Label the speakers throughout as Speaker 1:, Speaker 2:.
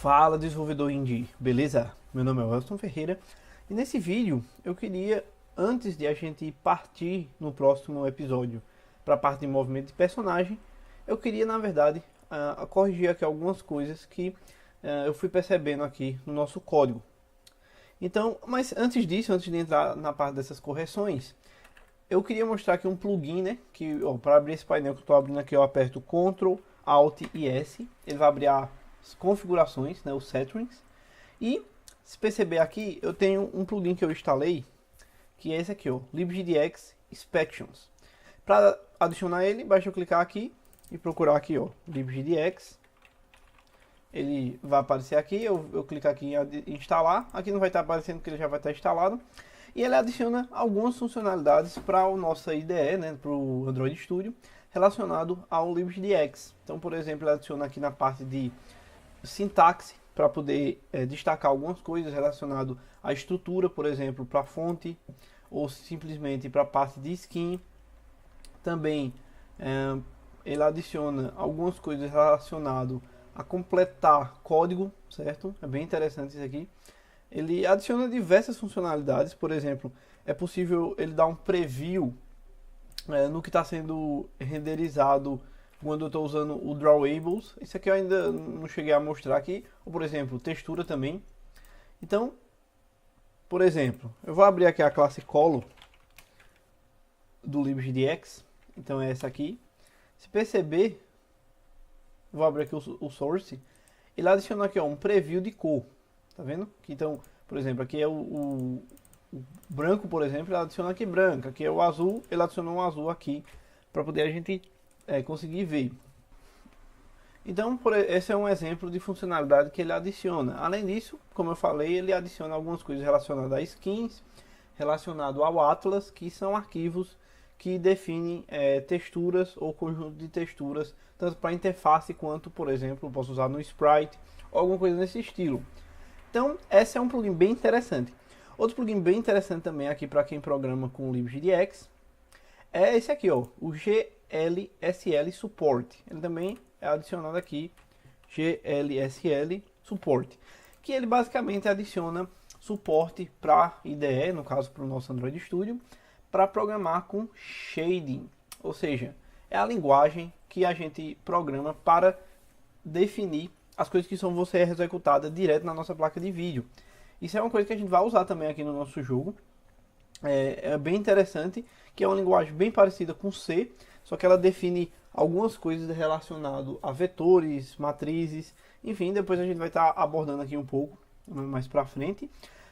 Speaker 1: Fala, desenvolvedor indie, beleza? Meu nome é Welson Ferreira e nesse vídeo eu queria, antes de a gente partir no próximo episódio para a parte de movimento de personagem, eu queria na verdade corrigir aqui algumas coisas que eu fui percebendo aqui no nosso código. Então, mas antes disso, antes de entrar na parte dessas correções, eu queria mostrar aqui um plugin, né? Que para abrir esse painel que eu estou abrindo aqui, eu aperto Ctrl, Alt e S. Ele vai abrir as configurações, né? Os settings. E se perceber aqui, eu tenho um plugin que eu instalei, que é esse aqui, ó, libgdx Inspections. Para adicionar ele, basta eu clicar aqui e procurar aqui, ó, libgdx. Ele vai aparecer aqui, eu clico aqui em instalar. Aqui não vai estar aparecendo porque ele já vai estar instalado. E ele adiciona algumas funcionalidades para a nossa IDE, né, para o Android Studio, relacionado ao libgdx. Então, por exemplo, ele adiciona aqui na parte de sintaxe, para poder destacar algumas coisas relacionadas à estrutura, por exemplo, para a fonte, ou simplesmente para a parte de skin. Também ele adiciona algumas coisas relacionadas a completar código, certo? É bem interessante isso aqui. Ele adiciona diversas funcionalidades, por exemplo, é possível ele dar um preview no que está sendo renderizado quando eu estou usando o Drawables. Isso aqui eu ainda não cheguei a mostrar aqui. Ou, por exemplo, textura também. Então, por exemplo, eu vou abrir aqui a classe Color do libgdx. Então é essa aqui. Se perceber, vou abrir aqui o source. Ele adiciona aqui um preview de cor. Tá vendo? Então, por exemplo, aqui é o branco, por exemplo, ele adiciona aqui branco. Aqui é o azul, ele adiciona um azul aqui para poder a gente conseguir ver. Então, esse é um exemplo de funcionalidade que ele adiciona. Além disso, como eu falei, ele adiciona algumas coisas relacionadas a skins, relacionado ao Atlas, que são arquivos que definem texturas ou conjunto de texturas, tanto para interface quanto, por exemplo, eu posso usar no Sprite ou alguma coisa nesse estilo. Então, esse é um plugin bem interessante. Outro plugin bem interessante também aqui para quem programa com o libgdx é esse aqui, ó, o GLSL Support. Ele também é adicionado aqui, GLSL Support, que ele basicamente adiciona suporte para IDE, no caso para o nosso Android Studio, para programar com shading, ou seja, é a linguagem que a gente programa para definir as coisas que vão ser executadas direto na nossa placa de vídeo. Isso é uma coisa que a gente vai usar também aqui no nosso jogo. É bem interessante, que é uma linguagem bem parecida com C, só que ela define algumas coisas relacionadas a vetores, matrizes, enfim, depois a gente vai estar abordando aqui um pouco mais para frente,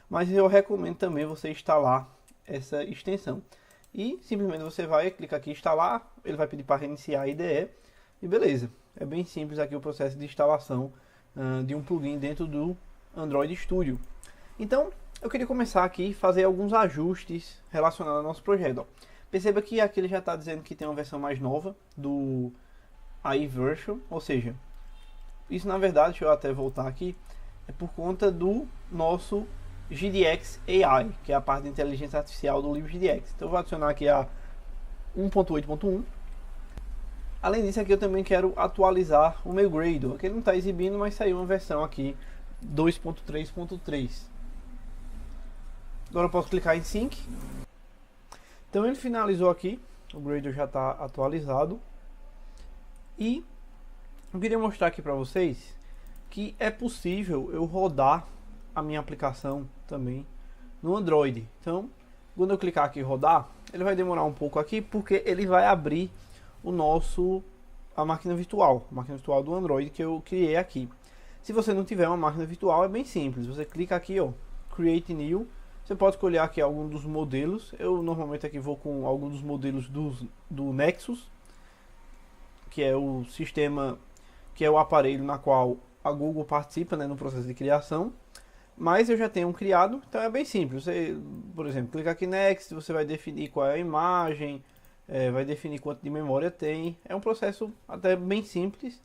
Speaker 1: mas eu recomendo também você instalar essa extensão. E simplesmente você vai clicar aqui em instalar, ele vai pedir para reiniciar a IDE e beleza. É bem simples aqui o processo de instalação de um plugin dentro do Android Studio. Então, eu queria começar aqui e fazer alguns ajustes relacionados ao nosso projeto. Ó. Perceba que aqui ele já está dizendo que tem uma versão mais nova do AI Version, ou seja, isso na verdade, deixa eu até voltar aqui, é por conta do nosso GDX AI, que é a parte de inteligência artificial do libgdx. Então eu vou adicionar aqui a 1.8.1. Além disso, aqui eu também quero atualizar o meu Gradle. Aqui ele não está exibindo, mas saiu uma versão aqui 2.3.3. Agora eu posso clicar em Sync. Então ele finalizou aqui. O Gradle já está atualizado. E eu queria mostrar aqui para vocês que é possível eu rodar a minha aplicação também no Android. Então, quando eu clicar aqui em rodar, ele vai demorar um pouco aqui, porque ele vai abrir a máquina virtual do Android que eu criei aqui. Se você não tiver uma máquina virtual, é bem simples. Você clica aqui, ó, Create New. Você pode escolher aqui algum dos modelos. Eu normalmente aqui vou com algum dos modelos do Nexus, que é o sistema, que é o aparelho na qual a Google participa, né, no processo de criação. Mas eu já tenho um criado, então é bem simples. Você, por exemplo, clica aqui Next, você vai definir qual é a imagem, vai definir quanto de memória tem. É um processo até bem simples.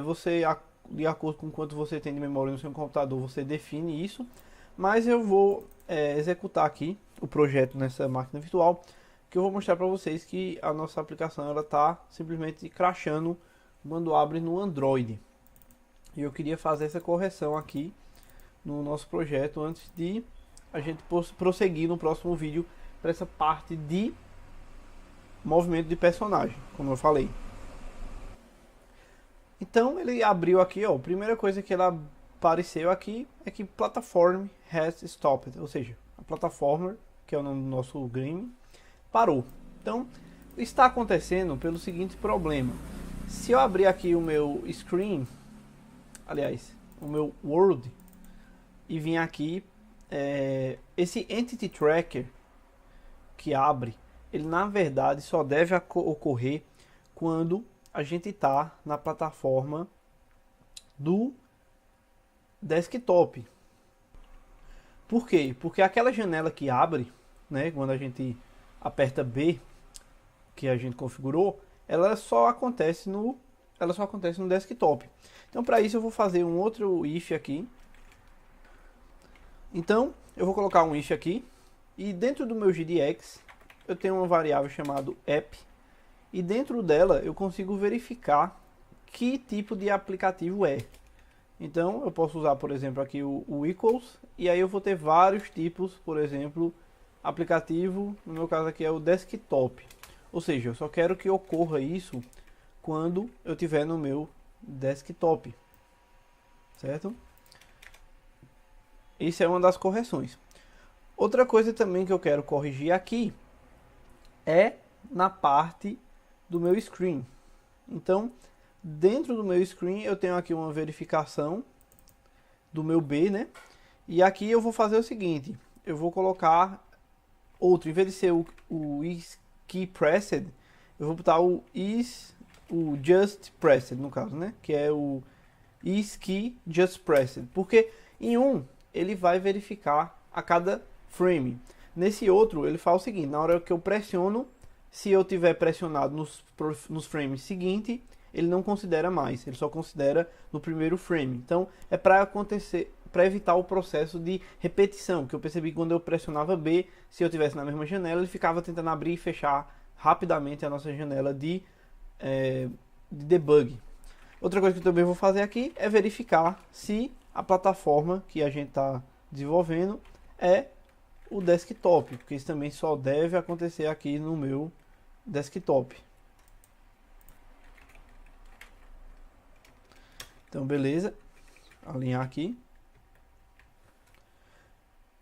Speaker 1: Você, de acordo com quanto você tem de memória no seu computador, você define isso. Mas eu vou executar aqui o projeto nessa máquina virtual, que eu vou mostrar para vocês que a nossa aplicação ela está simplesmente crashando quando abre no Android. E eu queria fazer essa correção aqui no nosso projeto antes de a gente prosseguir no próximo vídeo para essa parte de movimento de personagem, como eu falei. Então ele abriu aqui, ó, a primeira coisa que ela apareceu aqui é que Platform has stopped, ou seja, a plataforma, que é o nome do nosso game, parou. Então está acontecendo pelo seguinte problema: se eu abrir aqui o meu screen, aliás, o meu world, e vir aqui, esse entity tracker que abre, ele na verdade só deve ocorrer quando a gente está na plataforma do desktop. Por quê? Porque aquela janela que abre, né, quando a gente aperta B, que a gente configurou, ela só acontece no desktop. Então, para isso eu vou fazer um outro if aqui. Então, eu vou colocar um if aqui, e dentro do meu JDX eu tenho uma variável chamada app, e dentro dela eu consigo verificar que tipo de aplicativo é. Então eu posso usar, por exemplo, aqui o equals, e aí eu vou ter vários tipos, por exemplo, aplicativo, no meu caso aqui é o desktop. Ou seja, eu só quero que ocorra isso quando eu tiver no meu desktop, certo? Isso é uma das correções. Outra coisa também que eu quero corrigir aqui é na parte do meu screen. Então, dentro do meu screen eu tenho aqui uma verificação do meu B, né? E aqui eu vou fazer o seguinte: eu vou colocar outro, em vez de ser o is key pressed, eu vou botar o just pressed, no caso, né? Que é o is key just pressed, porque em um ele vai verificar a cada frame. Nesse outro ele faz o seguinte: na hora que eu pressiono, se eu tiver pressionado nos frames seguintes, ele não considera mais, ele só considera no primeiro frame. Então é para evitar o processo de repetição, que eu percebi que quando eu pressionava B, se eu tivesse na mesma janela, ele ficava tentando abrir e fechar rapidamente a nossa janela de debug. Outra coisa que eu também vou fazer aqui é verificar se a plataforma que a gente está desenvolvendo é o desktop, porque isso também só deve acontecer aqui no meu desktop. Então, beleza. Alinhar aqui.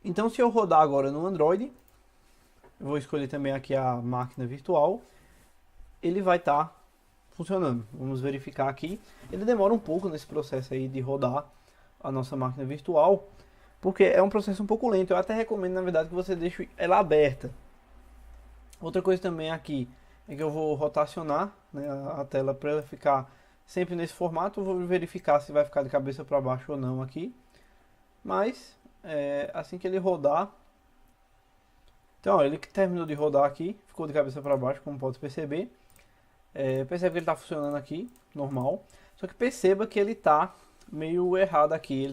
Speaker 1: Então, se eu rodar agora no Android, eu vou escolher também aqui a máquina virtual, ele vai estar funcionando. Vamos verificar aqui. Ele demora um pouco nesse processo aí de rodar a nossa máquina virtual, porque é um processo um pouco lento. Eu até recomendo, na verdade, que você deixe ela aberta. Outra coisa também aqui é que eu vou rotacionar, né, a tela para ela ficar sempre nesse formato. Eu vou verificar se vai ficar de cabeça para baixo ou não aqui. Mas assim que ele rodar, então ó, ele que terminou de rodar aqui, ficou de cabeça para baixo, como pode perceber. Percebe que ele está funcionando aqui, normal. Só que perceba que ele está meio errado aqui.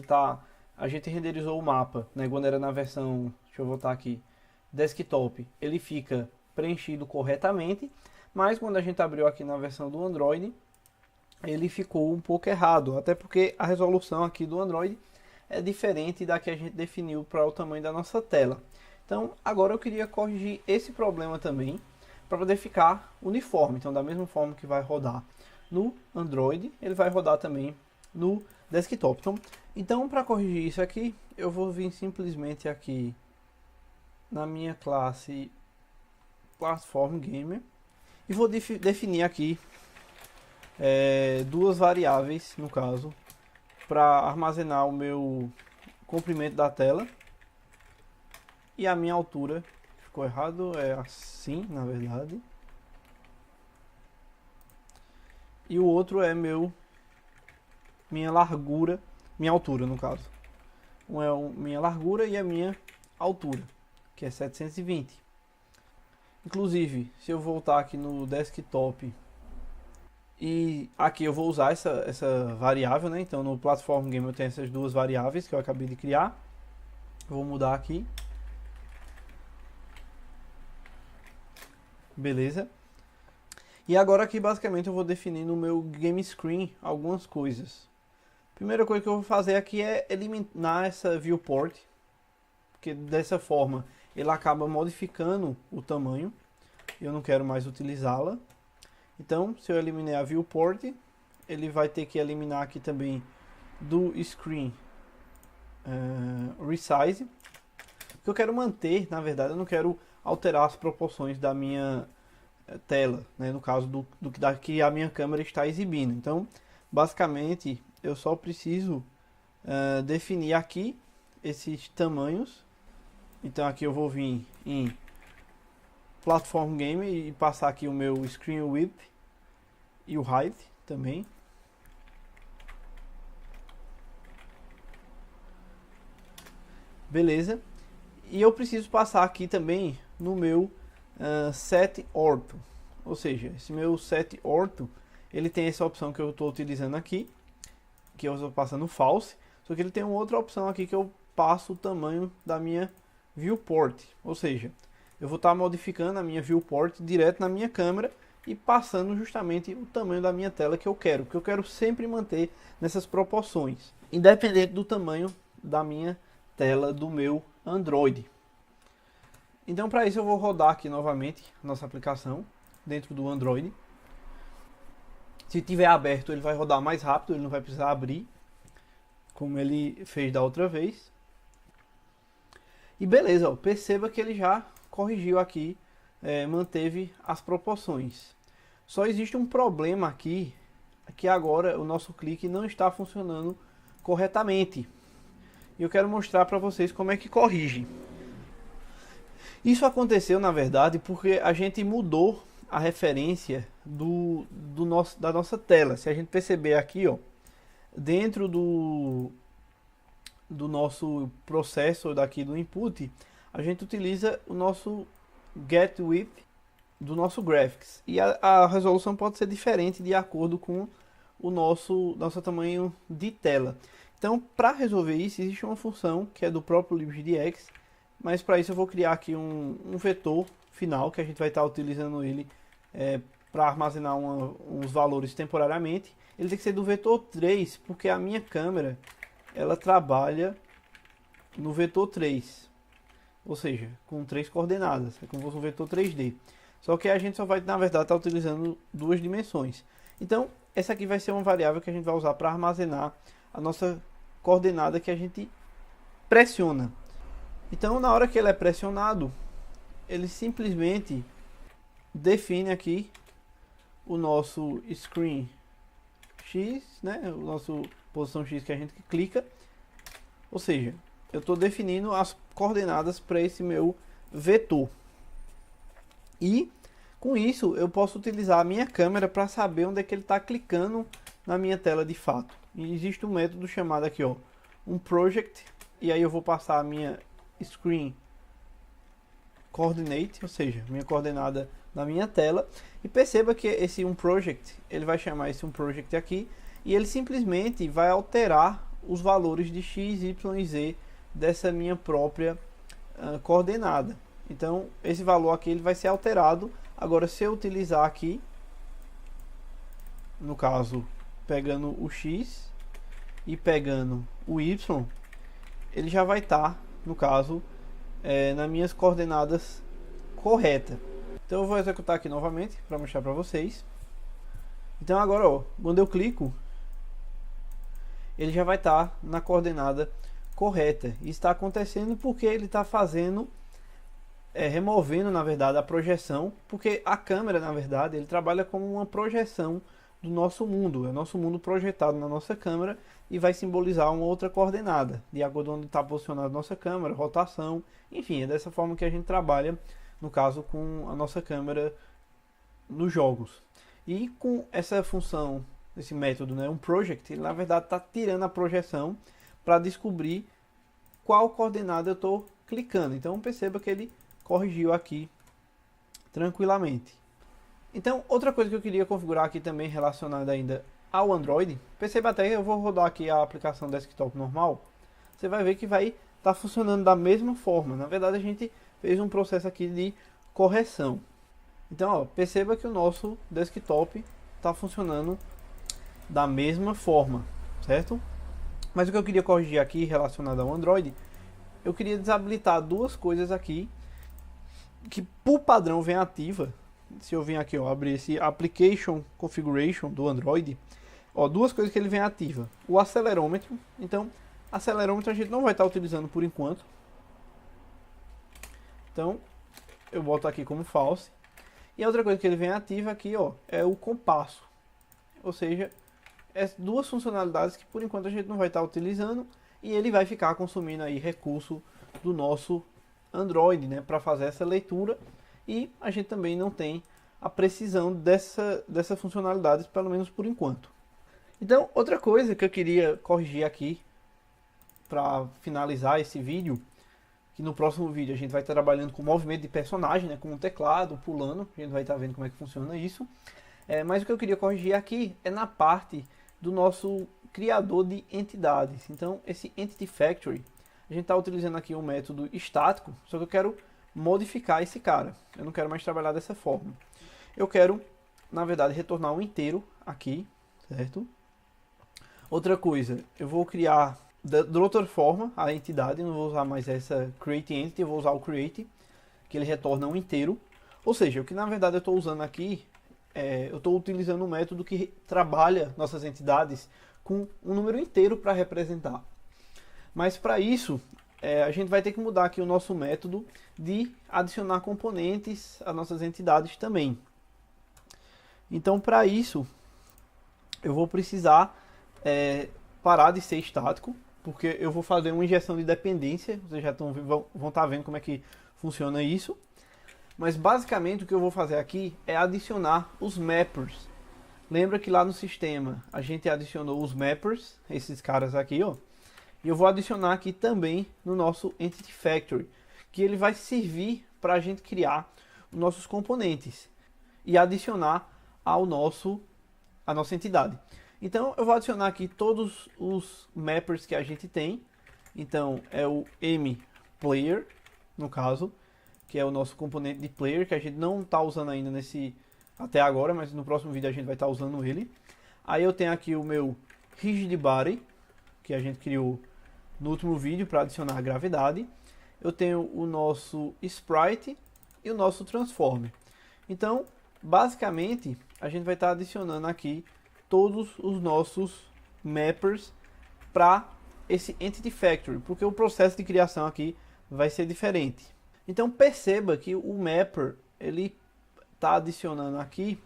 Speaker 1: A gente renderizou o mapa, né, quando era na versão, deixa eu voltar aqui, desktop, ele fica preenchido corretamente, mas quando a gente abriu aqui na versão do Android, ele ficou um pouco errado, até porque a resolução aqui do Android é diferente da que a gente definiu para o tamanho da nossa tela. Então agora eu queria corrigir esse problema também, para poder ficar uniforme. Então da mesma forma que vai rodar no Android, ele vai rodar também no desktop. Então para corrigir isso aqui, eu vou vir simplesmente aqui na minha classe Platform Gamer e vou definir aqui duas variáveis, no caso, para armazenar o meu comprimento da tela e a minha altura. Ficou errado, é assim na verdade. E o outro é minha largura, minha altura no caso. Um é minha largura e a minha altura, que é 720. Inclusive, se eu voltar aqui no desktop e aqui eu vou usar essa variável, né? Então no Platform Game eu tenho essas duas variáveis que eu acabei de criar. Vou mudar aqui. Beleza. E agora aqui basicamente eu vou definir no meu game screen algumas coisas. Primeira coisa que eu vou fazer aqui é eliminar essa viewport, porque dessa forma ele acaba modificando o tamanho. Eu não quero mais utilizá-la. Então, se eu eliminar a viewport, ele vai ter que eliminar aqui também do screen resize. O que eu quero manter, na verdade, eu não quero alterar as proporções da minha tela, né, no caso do que a minha câmera está exibindo. Então, basicamente, eu só preciso definir aqui esses tamanhos. Então, aqui eu vou vir em Platform Game e passar aqui o meu Screen Width e o Height também. Beleza. E eu preciso passar aqui também no meu Set Ortho. Ou seja, esse meu Set Ortho, ele tem essa opção que eu estou utilizando aqui, que eu estou passando False. Só que ele tem uma outra opção aqui que eu passo o tamanho da minha Viewport. Ou seja, eu vou estar modificando a minha Viewport direto na minha câmera e passando justamente o tamanho da minha tela que eu quero. Porque eu quero sempre manter nessas proporções, independente do tamanho da minha tela do meu Android. Então, para isso eu vou rodar aqui novamente a nossa aplicação dentro do Android. Se tiver aberto, ele vai rodar mais rápido, ele não vai precisar abrir, como ele fez da outra vez. E beleza, ó, perceba que ele já corrigiu aqui, manteve as proporções. Só existe um problema aqui, que agora o nosso clique não está funcionando corretamente. E eu quero mostrar para vocês como é que corrige. Isso aconteceu, na verdade, porque a gente mudou a referência da nossa tela. Se a gente perceber aqui, ó, dentro do nosso processo daqui do input, a gente utiliza o nosso get width do nosso graphics. E a resolução pode ser diferente de acordo com o nosso tamanho de tela. Então, para resolver isso, existe uma função que é do próprio LibGDX, mas para isso eu vou criar aqui um vetor final, que a gente vai estar utilizando ele para armazenar uns valores temporariamente. Ele tem que ser do vetor 3, porque a minha câmera ela trabalha no vetor 3, ou seja, com 3 coordenadas, é como se fosse um vetor 3D. Só que a gente só vai, na verdade, estar utilizando 2 dimensões. Então, essa aqui vai ser uma variável que a gente vai usar para armazenar a nossa coordenada que a gente pressiona. Então, na hora que ele é pressionado, ele simplesmente define aqui o nosso screen X, né? O nosso posição X que a gente clica. Ou seja, eu estou definindo as coordenadas para esse meu vetor. E com isso eu posso utilizar a minha câmera para saber onde é que ele está clicando na minha tela de fato. E existe um método chamado aqui, ó, um project, e aí eu vou passar a minha screen coordinate, ou seja, minha coordenada na minha tela, e perceba que esse project, ele vai chamar esse project aqui, e ele simplesmente vai alterar os valores de x, y e z dessa minha própria coordenada. Então esse valor aqui ele vai ser alterado. Agora, se eu utilizar aqui, no caso pegando o x e pegando o y, ele já vai estar, no caso, nas minhas coordenadas corretas. Então eu vou executar aqui novamente para mostrar para vocês. Então agora, ó, quando eu clico, ele já vai estar na coordenada correta. Isso está acontecendo porque ele está fazendo, removendo, na verdade, a projeção, porque a câmera, na verdade, ele trabalha como uma projeção do nosso mundo. É o nosso mundo projetado na nossa câmera e vai simbolizar uma outra coordenada, de acordo com onde está posicionada a nossa câmera, rotação, enfim, é dessa forma que a gente trabalha, no caso, com a nossa câmera nos jogos. E com essa função, esse método, né, um project, ele na verdade está tirando a projeção para descobrir qual coordenada eu estou clicando. Então perceba que ele corrigiu aqui tranquilamente. Então, outra coisa que eu queria configurar aqui também relacionada ainda ao Android, perceba até que eu vou rodar aqui a aplicação desktop normal, você vai ver que vai estar funcionando da mesma forma. Na verdade, a gente fez um processo aqui de correção. Então, ó, perceba que o nosso desktop está funcionando da mesma forma, certo? Mas o que eu queria corrigir aqui relacionado ao Android, eu queria desabilitar duas coisas aqui que por padrão vem ativa. Se eu vim aqui, ó, abrir esse Application Configuration do Android, ó, duas coisas que ele vem ativa. O acelerômetro, então, acelerômetro a gente não vai estar utilizando por enquanto. Então, eu boto aqui como false. E a outra coisa que ele vem ativa aqui, ó, é o compasso. Ou seja, duas funcionalidades que por enquanto a gente não vai estar utilizando e ele vai ficar consumindo aí recurso do nosso Android, né, para fazer essa leitura, e a gente também não tem a precisão dessa funcionalidade, pelo menos por enquanto. Então, outra coisa que eu queria corrigir aqui para finalizar esse vídeo, que no próximo vídeo a gente vai estar trabalhando com movimento de personagem, né, com o teclado, pulando, a gente vai estar vendo como é que funciona isso. Mas o que eu queria corrigir aqui é na parte do nosso criador de entidades. Então, esse Entity Factory, a gente está utilizando aqui um método estático, só que eu quero modificar esse cara. Eu não quero mais trabalhar dessa forma. Eu quero, na verdade, retornar um inteiro aqui, certo? Outra coisa, eu vou criar de outra forma a entidade, eu não vou usar mais essa Create Entity, eu vou usar o Create, que ele retorna um inteiro. Ou seja, o que na verdade eu estou usando aqui, eu estou utilizando um método que trabalha nossas entidades com um número inteiro para representar. Mas para isso, a gente vai ter que mudar aqui o nosso método de adicionar componentes às nossas entidades também. Então, para isso, eu vou precisar parar de ser estático, porque eu vou fazer uma injeção de dependência. Vocês já vão estar vendo como é que funciona isso. Mas basicamente o que eu vou fazer aqui é adicionar os mappers. Lembra que lá no sistema a gente adicionou os mappers, esses caras aqui, ó. E eu vou adicionar aqui também no nosso Entity Factory, que ele vai servir para a gente criar os nossos componentes e adicionar a nossa entidade. Então eu vou adicionar aqui todos os mappers que a gente tem. Então é o mPlayer, no caso, que é o nosso componente de player, que a gente não está usando ainda até agora, mas no próximo vídeo a gente vai estar usando ele. Aí eu tenho aqui o meu RigidBody, que a gente criou no último vídeo para adicionar a gravidade. Eu tenho o nosso Sprite e o nosso Transformer. Então, basicamente, a gente vai estar adicionando aqui todos os nossos mappers para esse Entity Factory, porque o processo de criação aqui vai ser diferente. Então perceba que o mapper, ele está adicionando aqui,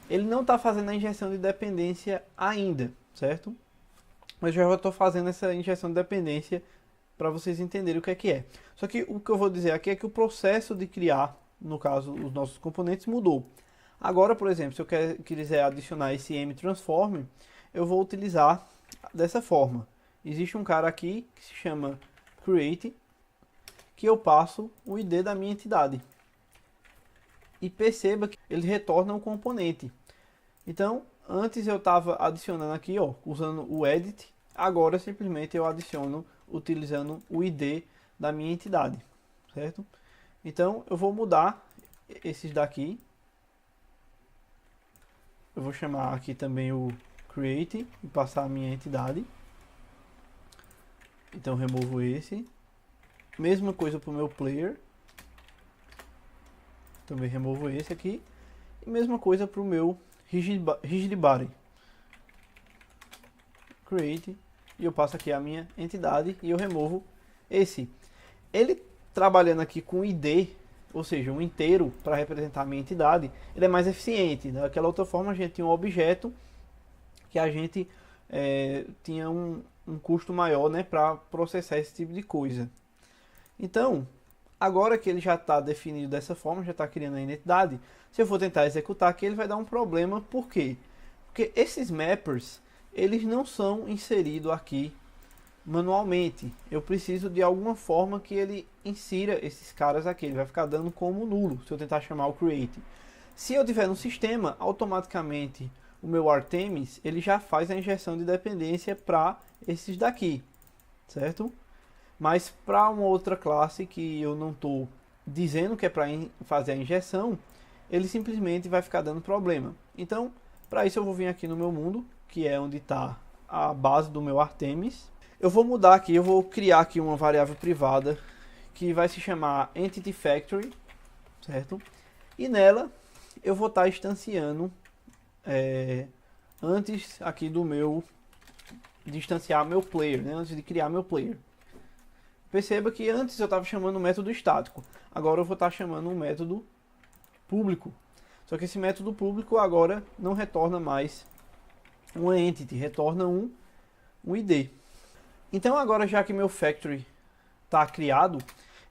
Speaker 1: ele não está fazendo a injeção de dependência ainda, certo? Mas eu já estou fazendo essa injeção de dependência para vocês entenderem o que é. Só que o que eu vou dizer aqui é que o processo de criar, no caso, os nossos componentes mudou. Agora, por exemplo, se eu quiser adicionar esse mTransform, eu vou utilizar dessa forma. Existe um cara aqui que se chama Create, que eu passo o ID da minha entidade. E perceba que ele retorna um componente. Então, antes eu estava adicionando aqui, ó, usando o Edit. Agora, simplesmente, eu adiciono utilizando o ID da minha entidade. Certo? Então, eu vou mudar esses daqui. Eu vou chamar aqui também o Create e passar a minha entidade. Então, removo esse. Mesma coisa para o meu player. Também removo esse aqui. E mesma coisa para o meu RigidBody. Create. E eu passo aqui a minha entidade e eu removo esse. Ele trabalhando aqui com ID, ou seja, um inteiro para representar a minha entidade, ele é mais eficiente. Daquela outra forma a gente tinha um objeto que a gente tinha um custo maior, né, para processar esse tipo de coisa. Então, agora que ele já está definido dessa forma, já está criando a identidade, se eu for tentar executar aqui, ele vai dar um problema. Por quê? Porque esses mappers, eles não são inseridos aqui manualmente. Eu preciso de alguma forma que ele insira esses caras aqui. Ele vai ficar dando como nulo se eu tentar chamar o create. Se eu tiver no sistema, automaticamente o meu Artemis, ele já faz a injeção de dependência para esses daqui, certo? Mas para uma outra classe que eu não estou dizendo que é para fazer a injeção, ele simplesmente vai ficar dando problema. Então, para isso eu vou vir aqui no meu mundo, que é onde está a base do meu Artemis. Eu vou mudar aqui, eu vou criar aqui uma variável privada que vai se chamar Entity Factory, certo? E nela eu vou estar instanciando antes aqui do meu de instanciar meu player, né? Antes de criar meu player. Perceba que antes eu estava chamando um método estático, agora eu vou estar chamando um método público. Só que esse método público agora não retorna mais um entity, retorna um ID. Então agora, já que meu factory está criado,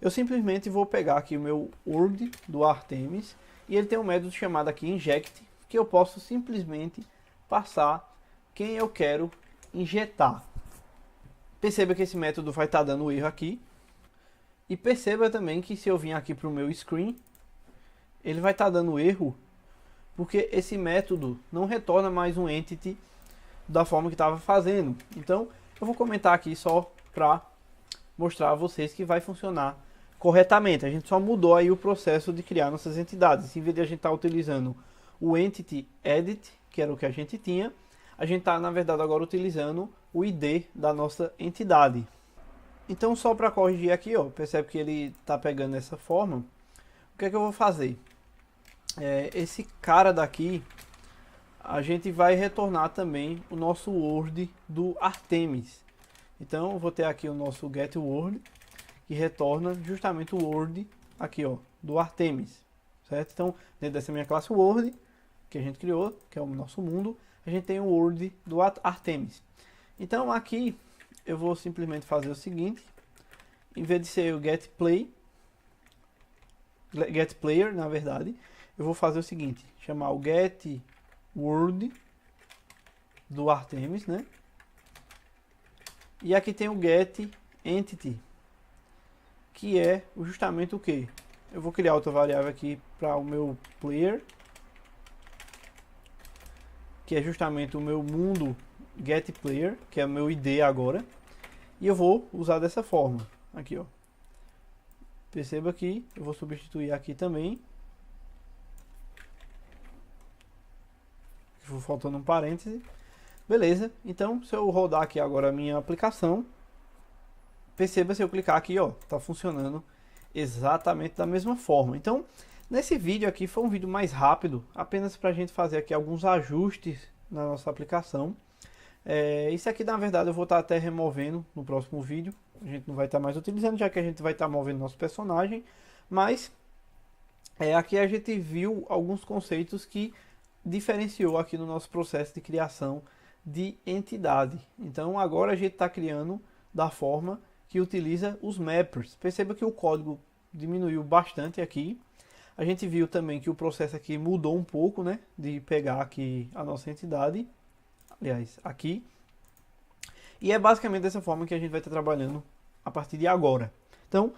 Speaker 1: eu simplesmente vou pegar aqui o meu word do Artemis e ele tem um método chamado aqui inject, que eu posso simplesmente passar quem eu quero injetar. Perceba que esse método vai estar dando erro aqui. E perceba também que se eu vir aqui para o meu screen, ele vai estar dando erro, porque esse método não retorna mais um entity da forma que estava fazendo. Então, eu vou comentar aqui só para mostrar a vocês que vai funcionar corretamente. A gente só mudou aí o processo de criar nossas entidades. Em vez de a gente estar utilizando o entity edit, que era o que a gente tinha, a gente está, na verdade, agora utilizando o ID da nossa entidade. Então, só para corrigir aqui, ó, percebe que ele está pegando essa forma. O que é que eu vou fazer? Esse cara daqui, a gente vai retornar também o nosso word do Artemis. Então, eu vou ter aqui o nosso getWord, que retorna justamente o word aqui, ó, do Artemis, certo? Então, dentro dessa minha classe word, que a gente criou, que é o nosso mundo, a gente tem o word do Artemis. Então, aqui, eu vou simplesmente fazer o seguinte, em vez de ser o getPlayer, na verdade, eu vou fazer o seguinte, chamar o getWord do Artemis, né? E aqui tem o getEntity, que é justamente o que? Eu vou criar outra variável aqui para o meu player, que é justamente o meu mundo getPlayer, que é o meu ID agora. E eu vou usar dessa forma, aqui ó. Perceba que eu vou substituir aqui também. Vou faltando um parêntese. Beleza, então se eu rodar aqui agora a minha aplicação, perceba, se eu clicar aqui, ó, tá funcionando exatamente da mesma forma. Então, nesse vídeo aqui foi um vídeo mais rápido, apenas para a gente fazer aqui alguns ajustes na nossa aplicação. Isso aqui, na verdade, eu vou estar até removendo no próximo vídeo. A gente não vai estar mais utilizando, já que a gente vai estar movendo nosso personagem. Mas aqui a gente viu alguns conceitos que diferenciou aqui no nosso processo de criação de entidade. Então agora a gente está criando da forma que utiliza os mappers. Perceba que o código diminuiu bastante aqui. A gente viu também que o processo aqui mudou um pouco, né? De pegar aqui a nossa entidade. Aliás, aqui. E é basicamente dessa forma que a gente vai estar trabalhando a partir de agora. Então,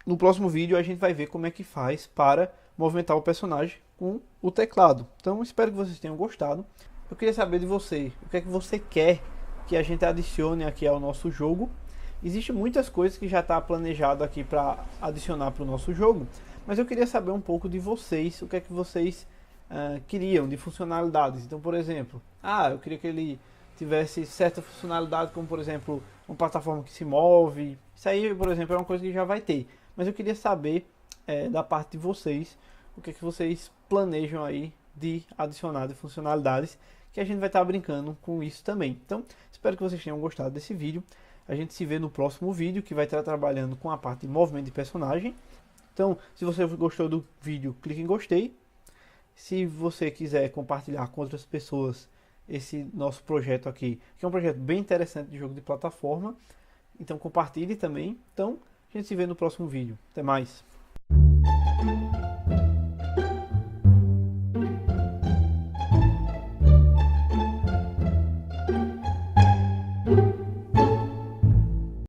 Speaker 1: no próximo vídeo a gente vai ver como é que faz para movimentar o personagem com o teclado. Então, espero que vocês tenham gostado. Eu queria saber de você, o que é que você quer que a gente adicione aqui ao nosso jogo. Existem muitas coisas que já está planejado aqui para adicionar para o nosso jogo, mas eu queria saber um pouco de vocês, o que é que vocês queriam de funcionalidades. Então, por exemplo, eu queria que ele tivesse certa funcionalidade, como por exemplo, uma plataforma que se move. Isso aí, por exemplo, é uma coisa que já vai ter. Mas eu queria saber da parte de vocês, o que é que vocês planejam aí de adicionar de funcionalidades, que a gente vai estar brincando com isso também. Então, espero que vocês tenham gostado desse vídeo. A gente se vê no próximo vídeo, que vai estar trabalhando com a parte de movimento de personagem. Então, se você gostou do vídeo, clique em gostei. Se você quiser compartilhar com outras pessoas esse nosso projeto aqui, que é um projeto bem interessante de jogo de plataforma, então compartilhe também. Então, a gente se vê no próximo vídeo. Até mais!